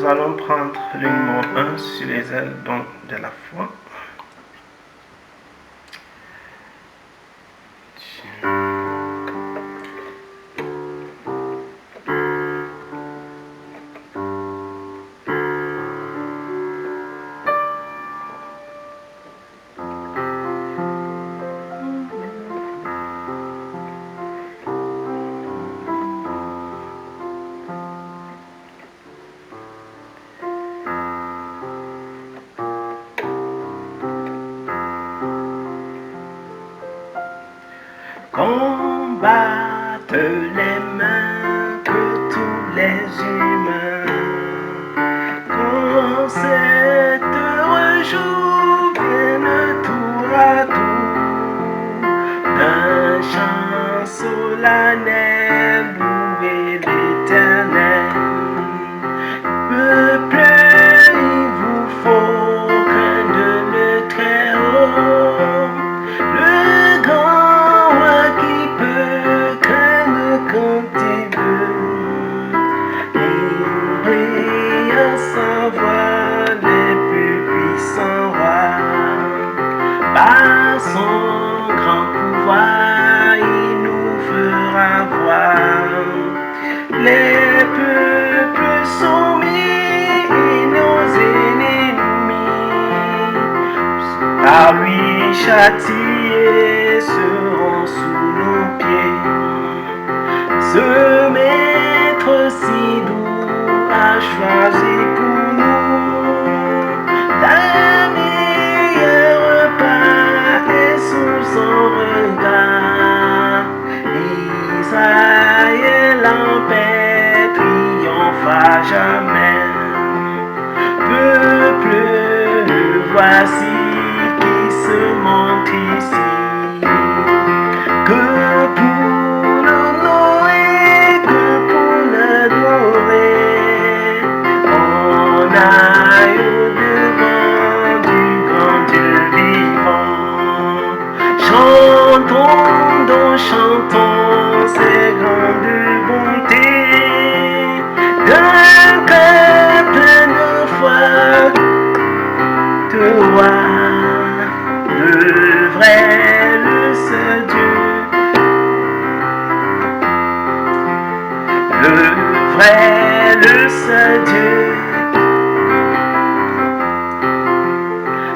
allons prendre le numéro 1 sur les ailes donc de la foi. Combattent les mains que tous les humains, quand cet heureux jour vienne tour à tour, d'un chant solennel louer l'Éternel. Peuple, il vous faut craindre le Très-Haut, le grand roi qui peut craindre quand il veut. Il brille sans voix les plus puissants rois. Par son grand pouvoir, il nous fera voir. Les peuples soumis et nos ennemis, par lui châtiés, seront sous nos pieds. Ce maître si doux a choisi pour nous la meilleure part est sous son regard. Israël en paix triomphe à jamais. Peuple, voici qui se montre ici, que pour l'honorer, que pour l'adorer, on aille au-devant du grand Dieu vivant. Chantons, donc chantons ses grandes bontés, d'un cœur plein de foi, de roi, le vrai, le seul Dieu, le vrai, le seul Dieu,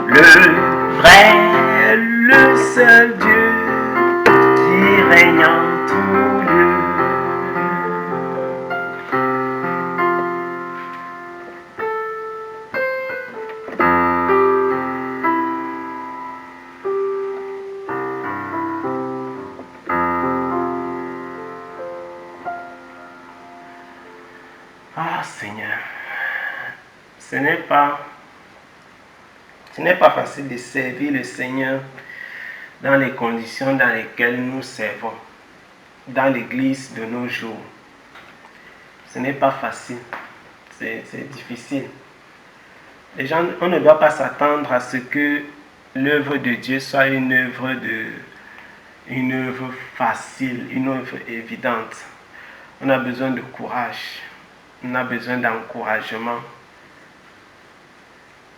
le vrai, le seul Dieu qui règne en tout lieu. Ah Seigneur, ce n'est pas facile de servir le Seigneur dans les conditions dans lesquelles nous servons, dans l'église de nos jours. Ce n'est pas facile, c'est difficile. Les gens, on ne doit pas s'attendre à ce que l'œuvre de Dieu soit une œuvre facile, une œuvre évidente. On a besoin de courage. On a besoin d'encouragement.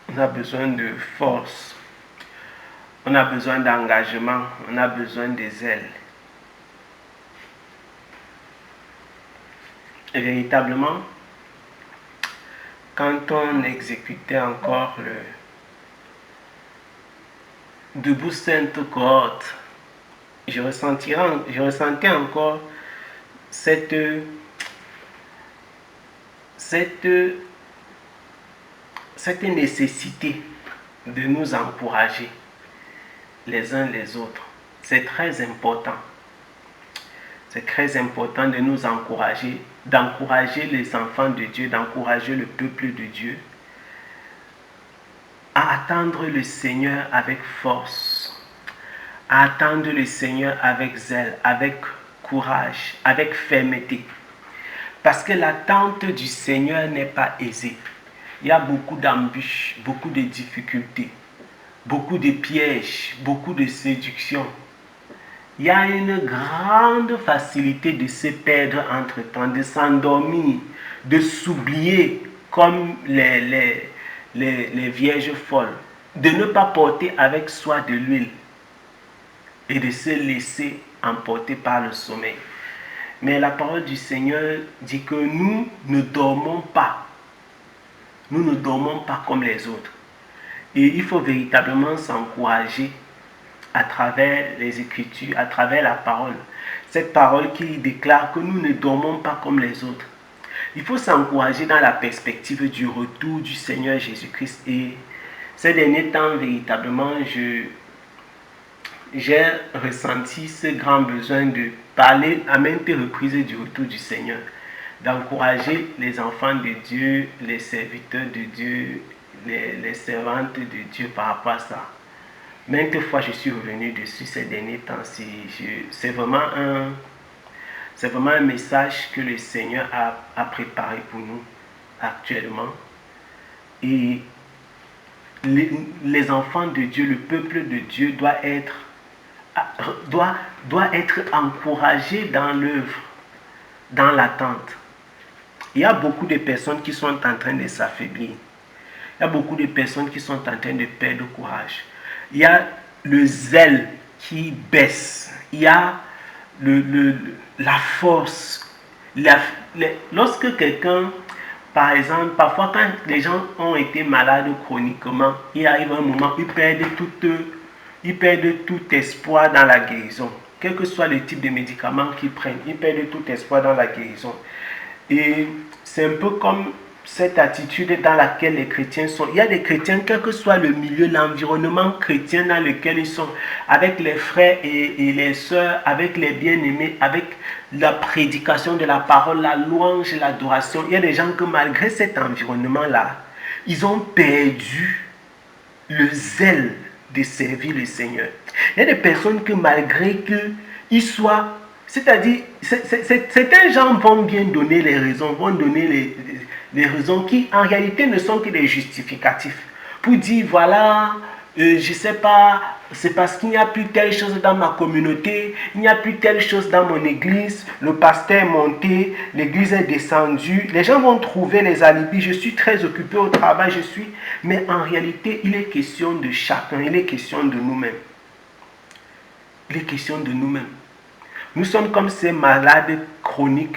On a besoin de force. On a besoin d'engagement. On a besoin de zèle. Et véritablement, quand on exécutait encore le Debout Sainte Cohorte, je ressentais encore cette nécessité de nous encourager les uns les autres. C'est très important. C'est très important de nous encourager, d'encourager les enfants de Dieu, d'encourager le peuple de Dieu à attendre le Seigneur avec force, à attendre le Seigneur avec zèle, avec courage, avec fermeté. Parce que l'attente du Seigneur n'est pas aisée. Il y a beaucoup d'embûches, beaucoup de difficultés, beaucoup de pièges, beaucoup de séductions. Il y a une grande facilité de se perdre entre-temps, de s'endormir, de s'oublier comme les vierges folles, de ne pas porter avec soi de l'huile et de se laisser emporter par le sommeil. Mais la parole du Seigneur dit que nous ne dormons pas. Nous ne dormons pas comme les autres. Et il faut véritablement s'encourager à travers les Écritures, à travers la parole. Cette parole qui déclare que nous ne dormons pas comme les autres. Il faut s'encourager dans la perspective du retour du Seigneur Jésus-Christ. Et ces derniers temps, véritablement, j'ai ressenti ce grand besoin de parler à maintes reprises du retour du Seigneur, d'encourager les enfants de Dieu, les serviteurs de Dieu, les servantes de Dieu par rapport à ça. Maintes fois, je suis revenu dessus ces derniers temps. C'est vraiment un message que le Seigneur a préparé pour nous actuellement. Et les enfants de Dieu, le peuple de Dieu doit être encouragé dans l'œuvre, dans l'attente. Il y a beaucoup de personnes qui sont en train de s'affaiblir. Il y a beaucoup de personnes qui sont en train de perdre courage. Il y a le zèle qui baisse. Il y a la force. Lorsque quelqu'un, par exemple, parfois quand les gens ont été malades chroniquement, il arrive un moment où ils perdent tout espoir dans la guérison. Quel que soit le type de médicaments qu'ils prennent, ils perdent tout espoir dans la guérison. Et c'est un peu comme cette attitude dans laquelle les chrétiens sont. Il y a des chrétiens, quel que soit le milieu, l'environnement chrétien dans lequel ils sont, avec les frères et les sœurs, avec les bien-aimés, avec la prédication de la parole, la louange, l'adoration. Il y a des gens que malgré cet environnement-là, ils ont perdu le zèle de servir le Seigneur. Il y a des personnes que malgré qu'ils soient... C'est-à-dire, certains gens vont bien donner les raisons, vont donner les raisons qui en réalité ne sont que des justificatifs. Pour dire, voilà, je ne sais pas, c'est parce qu'il n'y a plus telle chose dans ma communauté, il n'y a plus telle chose dans mon église, le pasteur est monté, l'église est descendue. Les gens vont trouver les alibis, je suis très occupé au travail, mais en réalité, il est question de chacun, il est question de nous-mêmes. Il est question de nous-mêmes. Nous sommes comme ces malades chroniques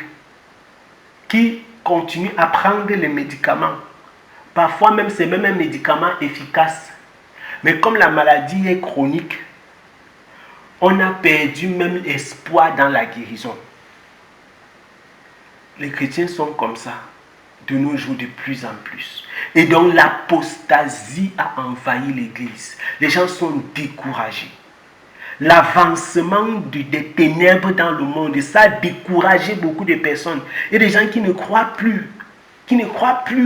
qui continuent à prendre les médicaments. Parfois même, c'est même un médicament efficace. Mais comme la maladie est chronique, on a perdu même l'espoir dans la guérison. Les chrétiens sont comme ça, de nos jours de plus en plus. Et donc l'apostasie a envahi l'église. Les gens sont découragés. L'avancement des ténèbres dans le monde, ça a découragé beaucoup de personnes. Il y a des gens qui ne croient plus,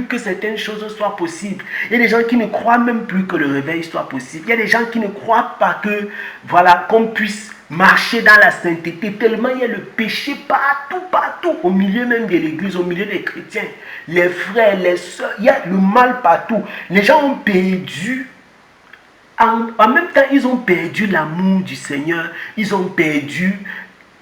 que certaines choses soient possibles. Il y a des gens qui ne croient même plus que le réveil soit possible. Il y a des gens qui ne croient pas que, voilà, qu'on puisse marcher dans la sainteté, tellement il y a le péché partout, au milieu même de l'église, au milieu des chrétiens, les frères, les sœurs, il y a le mal partout. Les gens ont perdu. En même temps, ils ont perdu l'amour du Seigneur. Ils ont perdu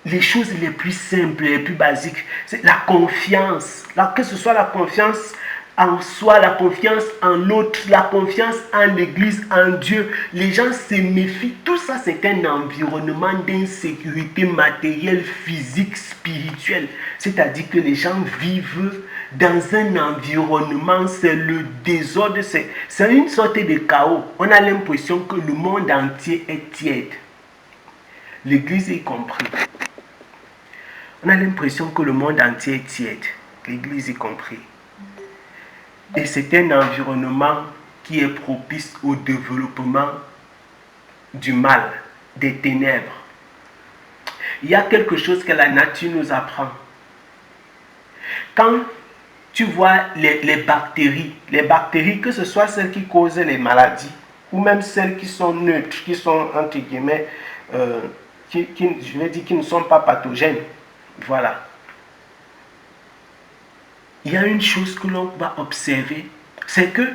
les choses les plus simples, les plus basiques. C'est la confiance. Que ce soit la confiance en soi, la confiance en l'autre, la confiance en l'église, en Dieu. Les gens se méfient. Tout ça, c'est un environnement d'insécurité matérielle, physique, spirituelle. C'est-à-dire que les gens vivent dans un environnement, c'est le désordre, c'est une sorte de chaos. On a l'impression que le monde entier est tiède. L'église y compris. On a l'impression que le monde entier est tiède. L'église y compris. Et c'est un environnement qui est propice au développement du mal, des ténèbres. Il y a quelque chose que la nature nous apprend. Quand tu vois les bactéries, que ce soit celles qui causent les maladies, ou même celles qui sont neutres, qui sont entre guillemets, qui ne sont pas pathogènes. Voilà. Il y a une chose que l'on va observer, c'est que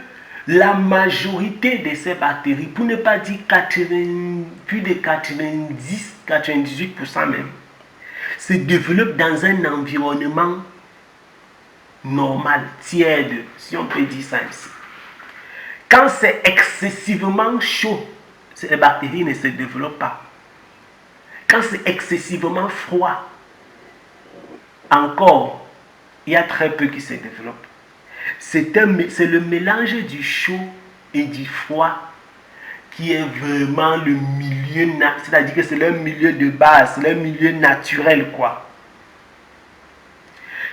la majorité de ces bactéries, pour ne pas dire plus de 98% même, se développent dans un environnement normale, tiède, si on peut dire ça ainsi. Quand c'est excessivement chaud, les bactéries ne se développent pas. Quand c'est excessivement froid, encore, il y a très peu qui se développent. C'est le mélange du chaud et du froid qui est vraiment le milieu, c'est-à-dire que c'est le milieu de base, c'est le milieu naturel, quoi.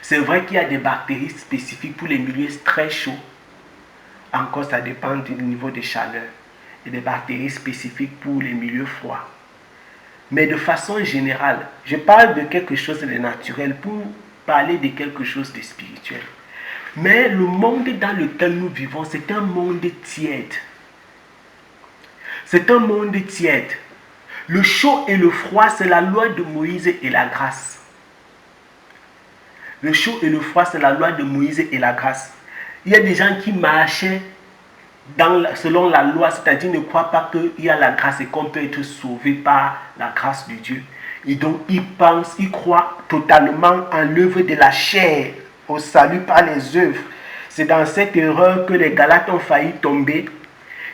C'est vrai qu'il y a des bactéries spécifiques pour les milieux très chauds. Encore, ça dépend du niveau de chaleur. Et des bactéries spécifiques pour les milieux froids. Mais de façon générale, je parle de quelque chose de naturel pour parler de quelque chose de spirituel. Mais le monde dans lequel nous vivons, c'est un monde tiède. C'est un monde tiède. Le chaud et le froid, c'est la loi de Moïse et la grâce. Le chaud et le froid, c'est la loi de Moïse et la grâce. Il y a des gens qui marchaient selon la loi, c'est-à-dire ne croient pas qu'il y a la grâce et qu'on peut être sauvé par la grâce de Dieu. Et donc, ils croient totalement en l'œuvre de la chair, au salut par les œuvres. C'est dans cette erreur que les Galates ont failli tomber.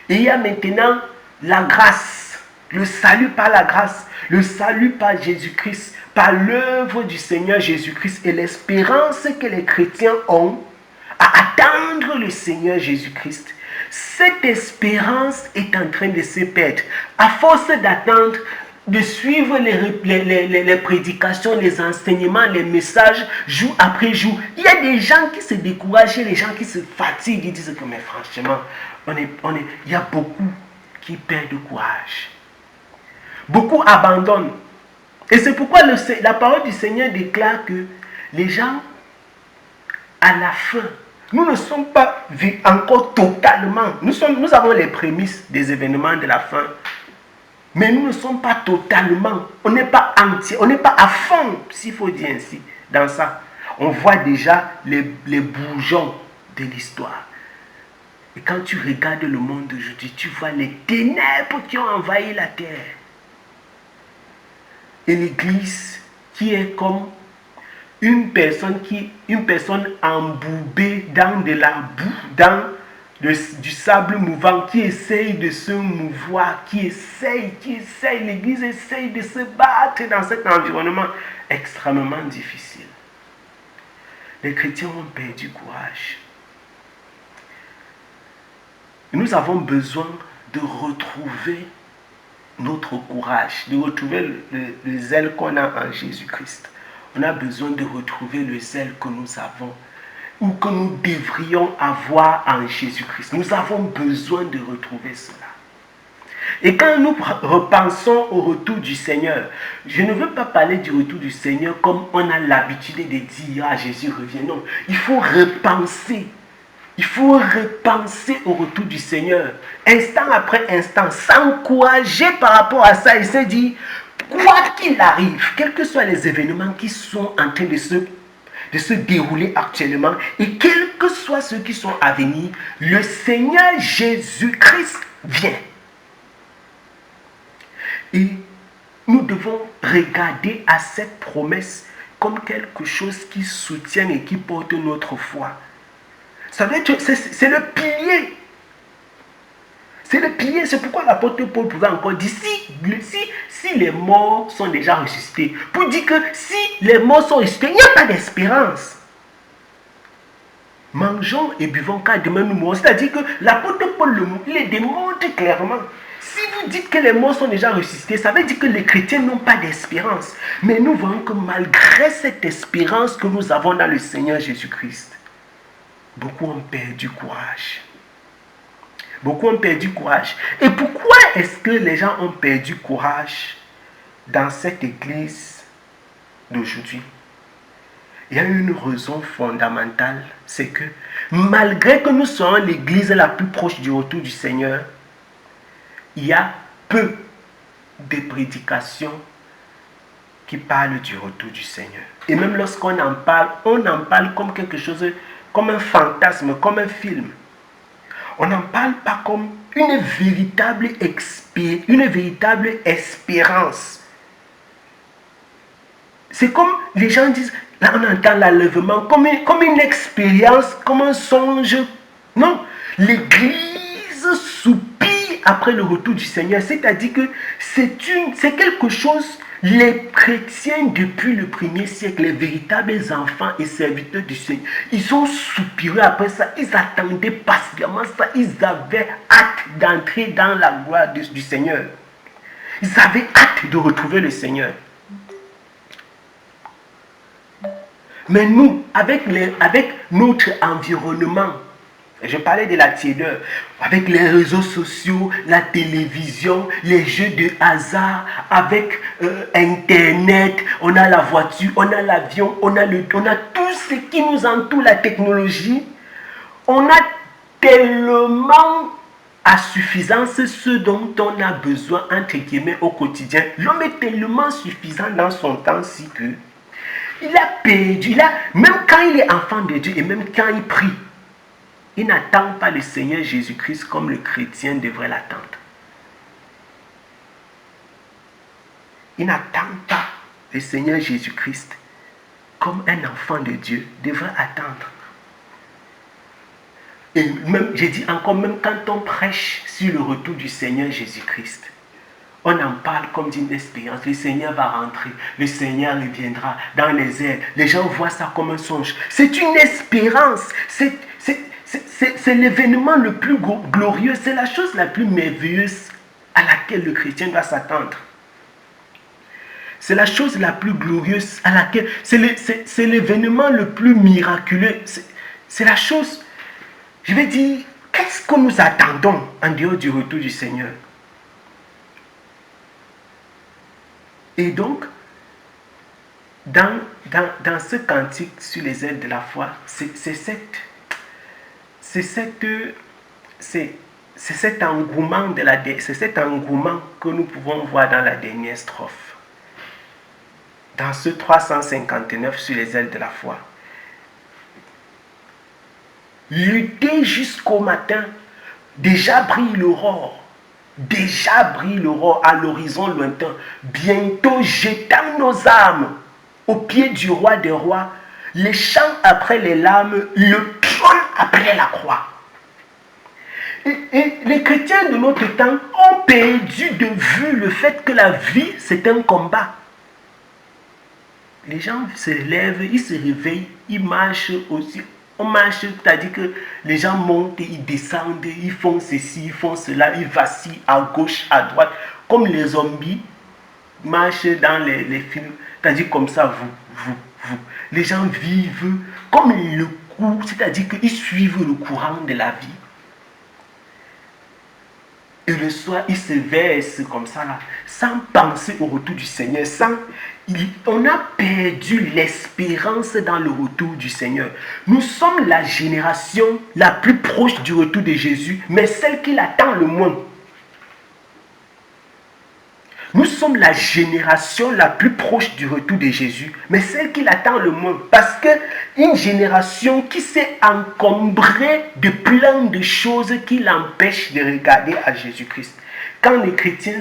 Et il y a maintenant la grâce, le salut par la grâce, le salut par Jésus-Christ, par l'œuvre du Seigneur Jésus-Christ et l'espérance que les chrétiens ont à attendre le Seigneur Jésus-Christ. Cette espérance est en train de se perdre. À force d'attendre, de suivre les prédications, les enseignements, les messages, jour après jour, il y a des gens qui se découragent, les gens qui se fatiguent, ils disent que mais franchement, il y a beaucoup qui perdent courage. Beaucoup abandonnent. Et c'est pourquoi la parole du Seigneur déclare que les gens, à la fin, nous ne sommes pas vus encore totalement. Nous avons les prémices des événements de la fin. Mais nous ne sommes pas totalement. On n'est pas entier. On n'est pas à fond, s'il faut dire ainsi, dans ça. On voit déjà les bourgeons de l'histoire. Et quand tu regardes le monde d'aujourd'hui, tu vois les ténèbres qui ont envahi la terre. Et l'Église qui est comme une personne embourbée dans de la boue, dans du sable mouvant, qui essaye de se mouvoir, l'Église essaye de se battre dans cet environnement extrêmement difficile. Les chrétiens ont perdu courage. Nous avons besoin de retrouver notre courage, de retrouver le zèle qu'on a en Jésus-Christ. On a besoin de retrouver le zèle que nous avons ou que nous devrions avoir en Jésus-Christ. Nous avons besoin de retrouver cela. Et quand nous repensons au retour du Seigneur, je ne veux pas parler du retour du Seigneur comme on a l'habitude de dire « Ah, Jésus revient ». Non, il faut repenser. Il faut repenser au retour du Seigneur, instant après instant, s'encourager par rapport à ça et se dire, quoi qu'il arrive, quels que soient les événements qui sont en train de se dérouler actuellement, et quels que soient ceux qui sont à venir, le Seigneur Jésus-Christ vient. Et nous devons regarder à cette promesse comme quelque chose qui soutient et qui porte notre foi. Ça veut dire, c'est le pilier. C'est le pilier. C'est pourquoi l'apôtre Paul pouvait encore dire, si les morts sont déjà ressuscités, pour dire que si les morts sont ressuscités, il n'y a pas d'espérance. Mangeons et buvons car demain nous mourrons. C'est-à-dire que l'apôtre Paul le démontre clairement. Si vous dites que les morts sont déjà ressuscités, ça veut dire que les chrétiens n'ont pas d'espérance. Mais nous voyons que malgré cette espérance que nous avons dans le Seigneur Jésus-Christ, beaucoup ont perdu courage. Beaucoup ont perdu courage. Et pourquoi est-ce que les gens ont perdu courage dans cette église d'aujourd'hui? Il y a une raison fondamentale, c'est que malgré que nous soyons l'église la plus proche du retour du Seigneur, il y a peu de prédications qui parlent du retour du Seigneur. Et même lorsqu'on en parle, on en parle comme quelque chose, comme un fantasme, comme un film. On n'en parle pas comme une véritable espérance. C'est comme les gens disent, Là, on entend l'enlèvement comme une expérience, comme un songe. Non, l'Église soupire après le retour du Seigneur. C'est-à-dire que c'est quelque chose, les chrétiens depuis le 1er siècle, les véritables enfants et serviteurs du Seigneur, ils ont soupiré après ça. Ils attendaient patiemment ça. Ils avaient hâte d'entrer dans la gloire du Seigneur. Ils avaient hâte de retrouver le Seigneur. Mais nous, avec notre environnement, je parlais de la tiédeur, avec les réseaux sociaux, la télévision, les jeux de hasard, avec Internet, on a la voiture, on a l'avion, on a tout ce qui nous entoure, la technologie. On a tellement à suffisance ce dont on a besoin, entre guillemets, au quotidien. L'homme est tellement suffisant dans son temps si que il a perdu, même quand il est enfant de Dieu et même quand il prie, il n'attend pas le Seigneur Jésus-Christ comme le chrétien devrait l'attendre. Il n'attend pas le Seigneur Jésus-Christ comme un enfant de Dieu devrait attendre. Et même, j'ai dit encore, même quand on prêche sur le retour du Seigneur Jésus-Christ, on en parle comme d'une expérience. Le Seigneur va rentrer, le Seigneur reviendra dans les airs. Les gens voient ça comme un songe. C'est une espérance. C'est l'événement le plus glorieux. C'est la chose la plus merveilleuse à laquelle le chrétien doit s'attendre. C'est la chose la plus glorieuse à laquelle... C'est l'événement le plus miraculeux. C'est la chose... Je vais dire, qu'est-ce que nous attendons en dehors du retour du Seigneur? Et donc, dans ce cantique sur les ailes de la foi, c'est cet engouement que nous pouvons voir dans la dernière strophe. Dans ce 359 sur les ailes de la foi. Lutter jusqu'au matin, déjà brille l'aurore. Déjà brille l'aurore à l'horizon lointain. Bientôt jetant nos âmes au pied du roi des rois, les chants après les larmes, le trône après la croix. Et les chrétiens de notre temps ont perdu de vue le fait que la vie, c'est un combat. Les gens se lèvent, ils se réveillent, ils marchent aussi. On marche, c'est-à-dire que les gens montent, ils descendent, ils font ceci, ils font cela, ils vacillent à gauche, à droite, comme les zombies marchent dans les films, c'est-à-dire comme ça, vous. Les gens vivent comme le cours, c'est-à-dire qu'ils suivent le courant de la vie. Et le soir, ils se versent comme ça, là, sans penser au retour du Seigneur. On a perdu l'espérance dans le retour du Seigneur. Nous sommes la génération la plus proche du retour de Jésus, mais celle qui l'attend le moins. Nous sommes la génération la plus proche du retour de Jésus, mais celle qui l'attend le moins. Parce qu'une génération qui s'est encombrée de plein de choses qui l'empêchent de regarder à Jésus-Christ. Quand le chrétien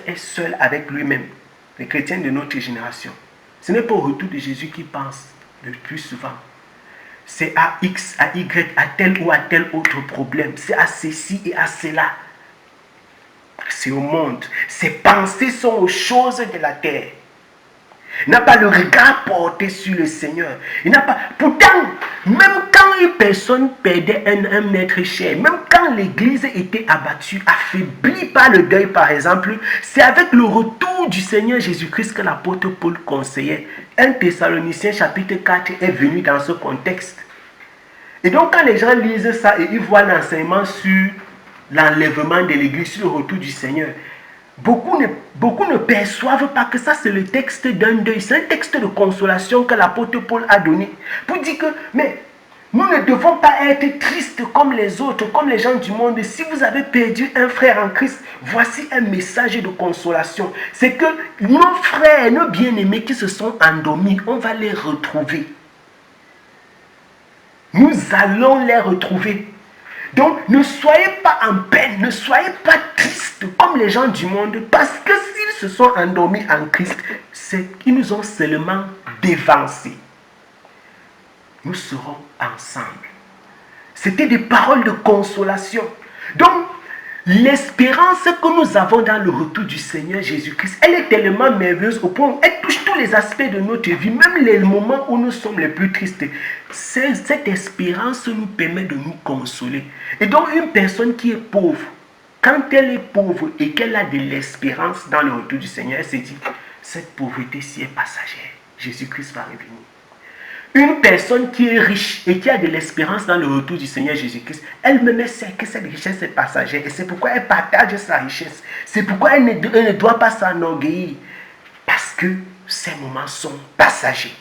est seul avec lui-même, les chrétiens de notre génération, ce n'est pas au retour de Jésus qu'ils pensent le plus souvent. C'est à X, à Y, à tel ou à tel autre problème. C'est à ceci et à cela. C'est au monde. Ses pensées sont aux choses de la terre. Il n'a pas le regard porté sur le Seigneur. Il n'a pas... Pourtant, même quand une personne perdait un être cher, même quand l'église était abattue, affaiblie par le deuil par exemple, c'est avec le retour du Seigneur Jésus-Christ que l'apôtre Paul conseillait. 1 Thessaloniciens chapitre 4 est venu dans ce contexte. Et donc quand les gens lisent ça et ils voient l'enseignement sur l'enlèvement de l'église, sur le retour du Seigneur, beaucoup ne perçoivent pas que ça c'est le texte d'un deuil. C'est un texte de consolation que l'apôtre Paul a donné pour dire que mais nous ne devons pas être tristes comme les autres, comme les gens du monde. Si vous avez perdu un frère en Christ, voici un message de consolation. C'est que nos frères, nos bien-aimés qui se sont endormis, on va les retrouver. Nous allons les retrouver. Donc, ne soyez pas en peine, ne soyez pas tristes comme les gens du monde, parce que s'ils se sont endormis en Christ, c'est qu'ils nous ont seulement dévancés. Nous serons ensemble. C'était des paroles de consolation. Donc, l'espérance que nous avons dans le retour du Seigneur Jésus-Christ, elle est tellement merveilleuse au point où elle touche tous les aspects de notre vie, même les moments où nous sommes les plus tristes. Cette espérance nous permet de nous consoler. Et donc, une personne qui est pauvre, quand elle est pauvre et qu'elle a de l'espérance dans le retour du Seigneur, elle se dit, cette pauvreté-ci est passagère. Jésus-Christ va revenir. Une personne qui est riche et qui a de l'espérance dans le retour du Seigneur Jésus-Christ, elle-même sait que cette richesse est passagère et c'est pourquoi elle partage sa richesse. C'est pourquoi elle ne doit pas s'enorgueillir parce que ces moments sont passagers.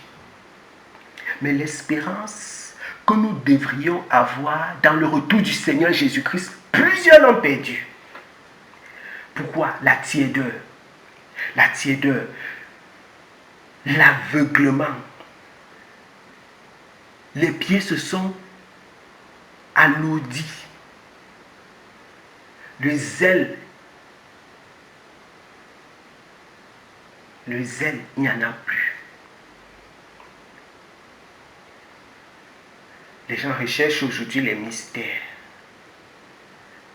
Mais l'espérance que nous devrions avoir dans le retour du Seigneur Jésus-Christ, plusieurs l'ont perdu. Pourquoi? La tiédeur, l'aveuglement. Les pieds se sont alourdis. Le zèle, il n'y en a plus. Les gens recherchent aujourd'hui les mystères.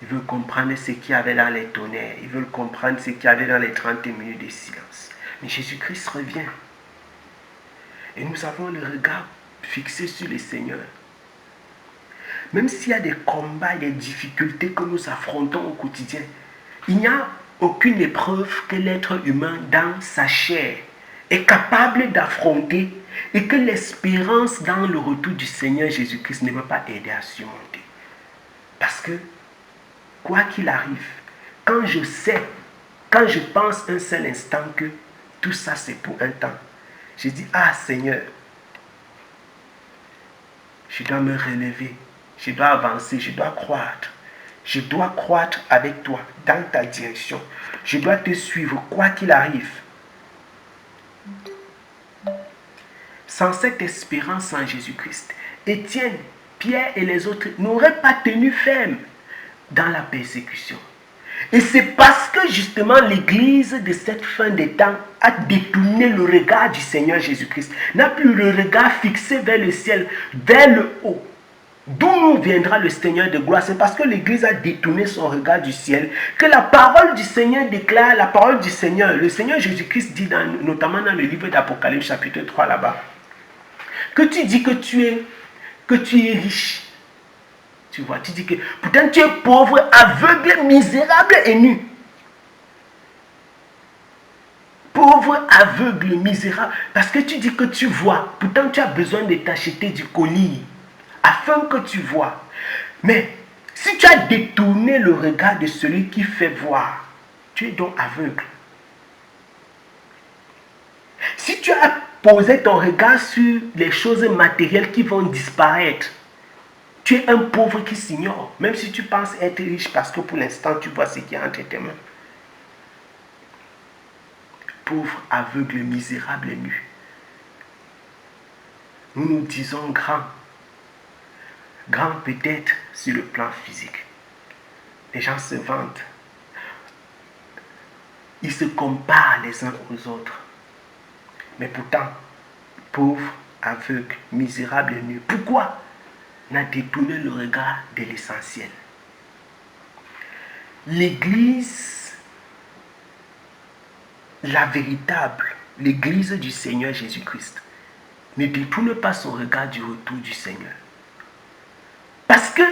Ils veulent comprendre ce qu'il y avait dans les tonnerres. Ils veulent comprendre ce qu'il y avait dans les 30 minutes de silence. Mais Jésus-Christ revient. Et nous avons le regard fixé sur le Seigneur. Même s'il y a des combats et des difficultés que nous affrontons au quotidien, il n'y a aucune épreuve que l'être humain dans sa chair est capable d'affronter et que l'espérance dans le retour du Seigneur Jésus-Christ ne va pas aider à surmonter. Parce que, quoi qu'il arrive, quand je pense un seul instant que tout ça c'est pour un temps, je dis, ah Seigneur, je dois me relever, je dois avancer, je dois croître. Je dois croître avec toi dans ta direction. Je dois te suivre quoi qu'il arrive. Sans cette espérance en Jésus-Christ, Étienne, Pierre et les autres n'auraient pas tenu ferme dans la persécution. Et c'est parce que justement l'église de cette fin des temps a détourné le regard du Seigneur Jésus-Christ, n'a plus le regard fixé vers le ciel, vers le haut. D'où nous viendra le Seigneur de gloire? C'est parce que l'église a détourné son regard du ciel que la parole du Seigneur déclare, la parole du Seigneur. Le Seigneur Jésus-Christ dit, notamment dans le livre d'Apocalypse chapitre 3 là-bas, que tu dis que tu es riche. Tu vois, tu dis que pourtant tu es pauvre, aveugle, misérable et nu. Pauvre, aveugle, misérable. Parce que tu dis que tu vois. Pourtant tu as besoin de t'acheter du colis afin que tu vois. Mais si tu as détourné le regard de celui qui fait voir, tu es donc aveugle. Si tu as posé ton regard sur les choses matérielles qui vont disparaître, tu es un pauvre qui s'ignore, même si tu penses être riche parce que pour l'instant tu vois ce qui est entre tes mains. Pauvre, aveugle, misérable et nu. Nous nous disons grand. Grand peut-être sur le plan physique. Les gens se vantent. Ils se comparent les uns aux autres. Mais pourtant, pauvre, aveugle, misérable et nu. Pourquoi on a détourné le regard de l'essentiel? L'église, la véritable, l'église du Seigneur Jésus-Christ, ne détourne pas son regard du retour du Seigneur. Parce que,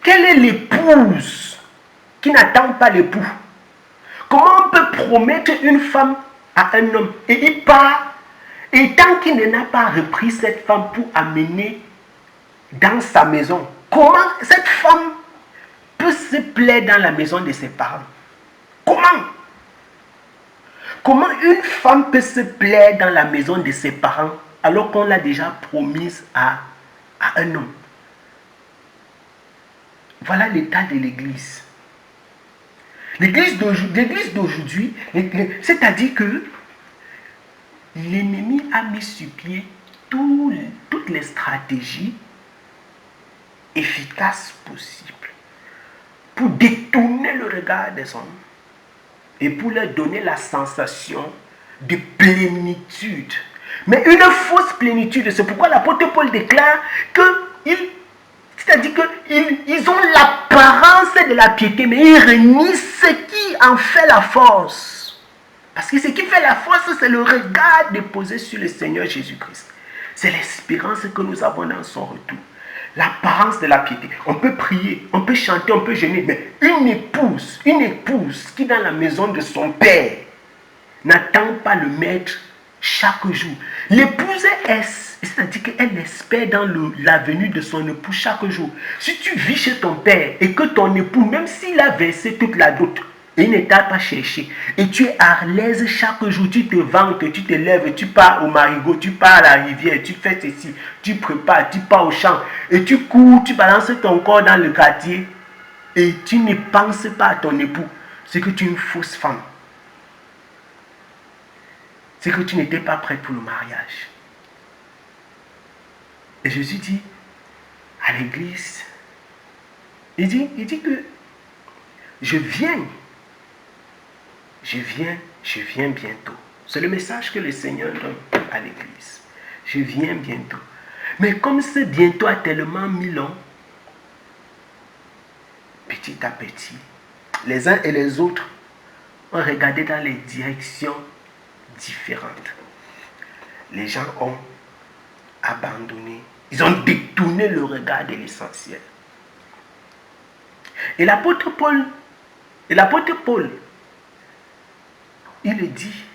quelle est l'épouse qui n'attend pas l'époux? Comment on peut promettre une femme à un homme et il part, et tant qu'il n'a pas repris cette femme pour amener dans sa maison, comment cette femme peut se plaire dans la maison de ses parents? Comment une femme peut se plaire dans la maison de ses parents alors qu'on l'a déjà promise à un homme? Voilà l'état de l'église. L'église d'aujourd'hui, c'est-à-dire que l'ennemi a mis sur pied toutes les stratégies efficaces possibles pour détourner le regard des hommes et pour leur donner la sensation de plénitude. Mais une fausse plénitude, c'est pourquoi l'apôtre Paul déclare c'est-à-dire qu'ils ont l'apparence de la piété, mais ils renient ce qui en fait la force. Parce que ce qui fait la force, c'est le regard déposé sur le Seigneur Jésus-Christ. C'est l'espérance que nous avons dans son retour. L'apparence de la piété. On peut prier, on peut chanter, on peut jeûner, mais une épouse qui dans la maison de son père n'attend pas le maître chaque jour. L'épouse c'est-à-dire qu'elle espère dans la venue de son époux chaque jour. Si tu vis chez ton père et que ton époux, même s'il a versé toute la dot, il ne t'a pas cherché, et tu es à l'aise chaque jour, tu te vantes, tu te lèves, tu pars au marigot, tu pars à la rivière, tu fais ceci, tu prépares, tu pars au champ, et tu cours, tu balances ton corps dans le quartier, et tu ne penses pas à ton époux, c'est que tu es une fausse femme. C'est que tu n'étais pas prête pour le mariage. Et Jésus dit à l'église, il dit que je viens bientôt. C'est le message que le Seigneur donne à l'église. Je viens bientôt. Mais comme ce bientôt a tellement mis long, petit à petit, les uns et les autres ont regardé dans les directions différentes. Les gens ont abandonné. Ils ont détourné le regard de l'essentiel. Et l'apôtre Paul, il dit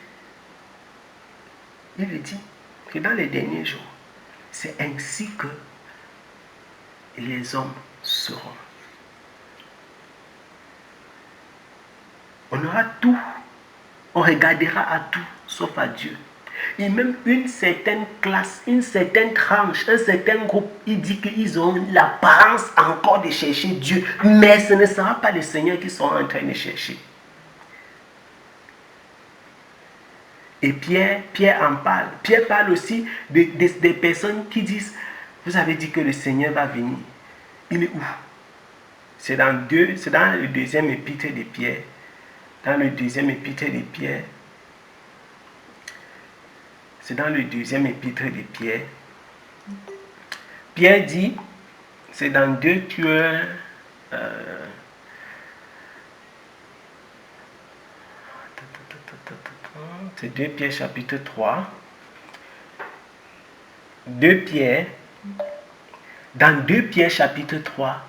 que dans les derniers jours, c'est ainsi que les hommes seront. On aura tout, on regardera à tout, sauf à Dieu. Et même une certaine classe, une certaine tranche, un certain groupe, il dit qu'ils ont l'apparence encore de chercher Dieu. Mais ce ne sera pas le Seigneur qui sera en train de chercher. Et Pierre en parle. Pierre parle aussi des personnes qui disent, vous avez dit que le Seigneur va venir. Il est où? C'est dans le deuxième épître de Pierre. Dans le deuxième épître de Pierre. C'est dans le deuxième épître de Pierre. Pierre dit, c'est dans 2 Pierre, c'est 2 Pierre chapitre 3. 2 Pierre, dans 2 Pierre chapitre 3,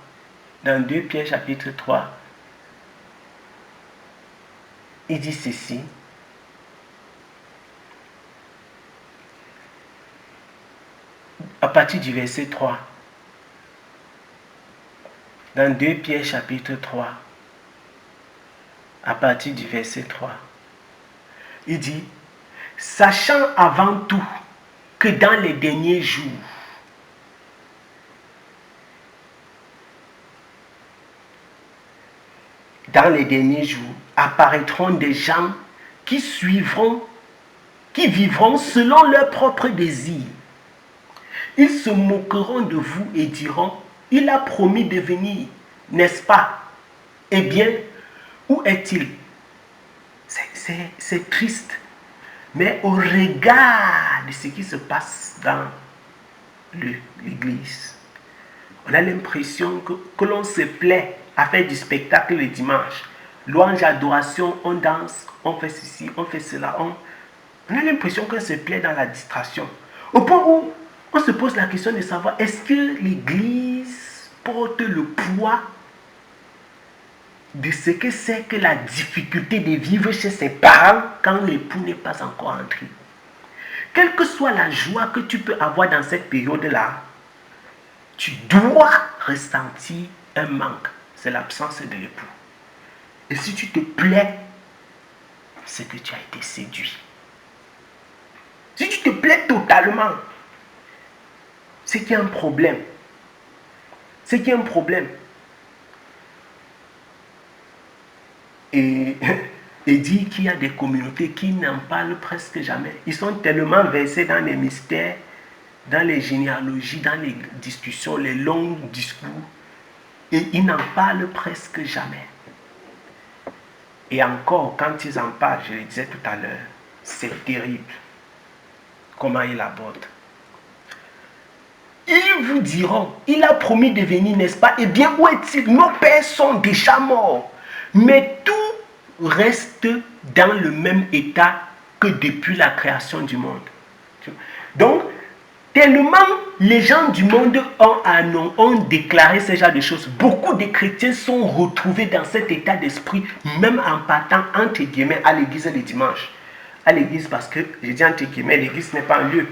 dans 2 Pierre chapitre 3, il dit ceci. À partir du verset 3, dans 2 Pierre chapitre 3, à partir du verset 3, il dit, sachant avant tout que dans les derniers jours, apparaîtront des gens qui vivront selon leurs propres désirs. Ils se moqueront de vous et diront, il a promis de venir, n'est-ce pas? Eh bien, où est-il? C'est triste. Mais au regard de ce qui se passe dans l'église, on a l'impression que l'on se plaît à faire du spectacle le dimanche. Louange, adoration, on danse, on fait ceci, on fait cela. On a l'impression qu'on se plaît dans la distraction. Au point où on se pose la question de savoir, est-ce que l'église porte le poids de ce que c'est que la difficulté de vivre chez ses parents quand l'époux n'est pas encore entré? Quelle que soit la joie que tu peux avoir dans cette période-là, tu dois ressentir un manque. C'est l'absence de l'époux. Et si tu te plais, c'est que tu as été séduit. Si tu te plais totalement, c'est qu'il y a un problème. C'est qu'il y a un problème. Et dit qu'il y a des communautés qui n'en parlent presque jamais. Ils sont tellement versés dans les mystères, dans les généalogies, dans les discussions, les longs discours, et ils n'en parlent presque jamais. Et encore, quand ils en parlent, je le disais tout à l'heure, c'est terrible comment ils l'abordent. Ils vous diront, il a promis de venir, n'est-ce pas? Eh bien, où est-il? Nos pères sont déjà morts. Mais tout reste dans le même état que depuis la création du monde. Donc, tellement les gens du monde ont déclaré ce genre de choses, beaucoup de chrétiens sont retrouvés dans cet état d'esprit, même en partant entre guillemets à l'église le dimanche. À l'église, parce que, je dis entre guillemets, l'église n'est pas un lieu.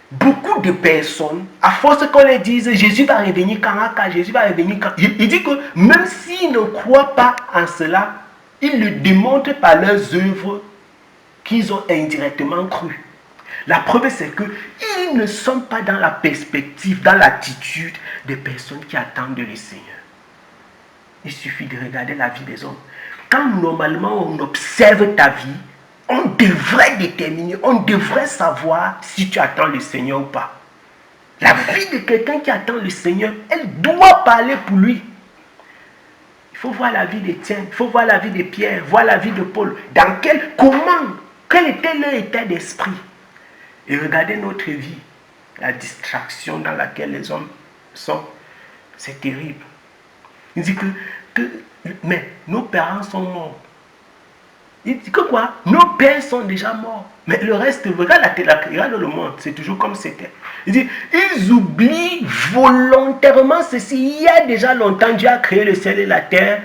Beaucoup de personnes, à force qu'on les dise Jésus va revenir quand, Jésus va revenir quand, il dit que même s'ils ne croient pas en cela, ils le démontrent par leurs œuvres qu'ils ont indirectement cru. La preuve, c'est qu'ils ne sont pas dans la perspective, dans l'attitude des personnes qui attendent le Seigneur. Il suffit de regarder la vie des hommes. Quand normalement on observe ta vie, on devrait déterminer, on devrait savoir si tu attends le Seigneur ou pas. La vie de quelqu'un qui attend le Seigneur, elle doit parler pour lui. Il faut voir la vie d'Étienne, il faut voir la vie de Pierre, voir la vie de Paul. Quel était leur état d'esprit? Et regardez notre vie, la distraction dans laquelle les hommes sont. C'est terrible. Il dit mais nos parents sont morts. Il dit que quoi? Nos pères sont déjà morts. Mais le reste, regarde le monde, c'est toujours comme c'était. Il dit, ils oublient volontairement ceci. Il y a déjà longtemps, Dieu a créé le ciel et la terre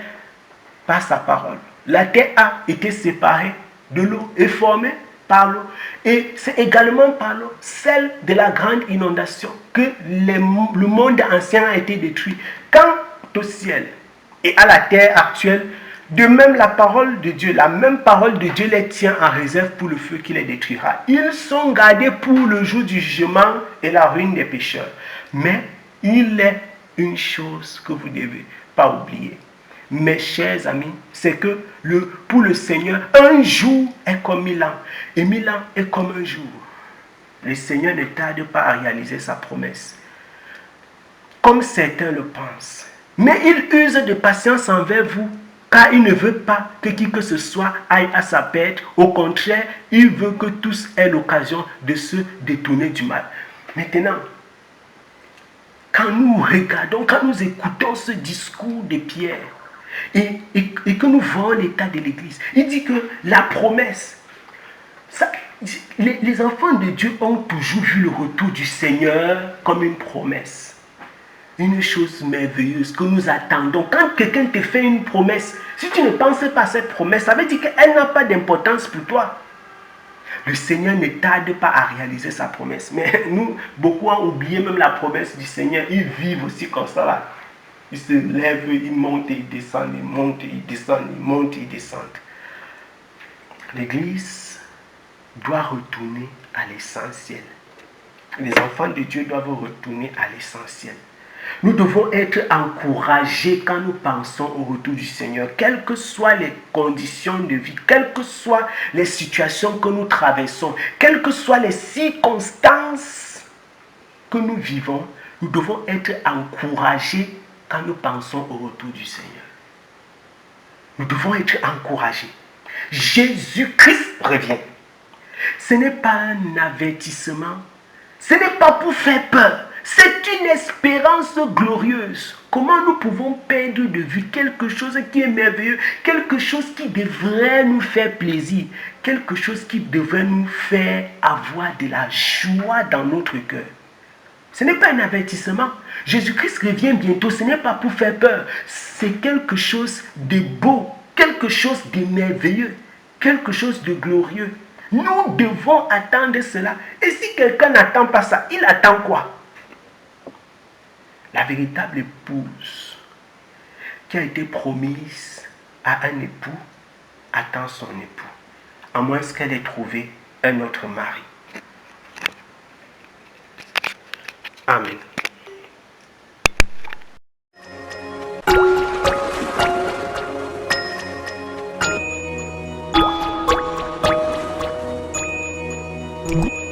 par sa parole. La terre a été séparée de l'eau et formée par l'eau. Et c'est également par l'eau, celle de la grande inondation, que le monde ancien a été détruit. Quant au ciel et à la terre actuelle, de même la parole de Dieu, la même parole de Dieu les tient en réserve pour le feu qui les détruira. Ils sont gardés pour le jour du jugement et la ruine des pécheurs. Mais il est une chose que vous ne devez pas oublier. Mes chers amis, c'est que pour le Seigneur, un jour est comme 1000 ans. Et 1000 ans est comme un jour. Le Seigneur ne tarde pas à réaliser sa promesse, comme certains le pensent. Mais il use de patience envers vous, car il ne veut pas que qui que ce soit aille à sa perte. Au contraire, il veut que tous aient l'occasion de se détourner du mal. Maintenant, quand nous regardons, quand nous écoutons ce discours de Pierre, et que nous voyons l'état de l'Église, il dit que la promesse, les enfants de Dieu ont toujours vu le retour du Seigneur comme une promesse. Une chose merveilleuse que nous attendons. Quand quelqu'un te fait une promesse, si tu ne penses pas à cette promesse, ça veut dire qu'elle n'a pas d'importance pour toi. Le Seigneur ne tarde pas à réaliser sa promesse. Mais nous, beaucoup ont oublié même la promesse du Seigneur. Ils vivent aussi comme ça là. Ils se lèvent, ils montent et ils descendent, ils montent et ils descendent, ils montent et ils descendent. L'Église doit retourner à l'essentiel. Les enfants de Dieu doivent retourner à l'essentiel. Nous devons être encouragés quand nous pensons au retour du Seigneur, quelles que soient les conditions de vie, quelles que soient les situations que nous traversons, quelles que soient les circonstances que nous vivons, nous devons être encouragés quand nous pensons au retour du Seigneur. Nous devons être encouragés. Jésus-Christ revient. Ce n'est pas un avertissement, ce n'est pas pour faire peur. C'est une espérance glorieuse. Comment nous pouvons perdre de vue quelque chose qui est merveilleux, quelque chose qui devrait nous faire plaisir, quelque chose qui devrait nous faire avoir de la joie dans notre cœur. Ce n'est pas un avertissement. Jésus-Christ revient bientôt. Ce n'est pas pour faire peur. C'est quelque chose de beau, quelque chose de merveilleux, quelque chose de glorieux. Nous devons attendre cela. Et si quelqu'un n'attend pas ça, il attend quoi? La véritable épouse qui a été promise à un époux attend son époux, à moins qu'elle ait trouvé un autre mari. Amen. Mm-hmm.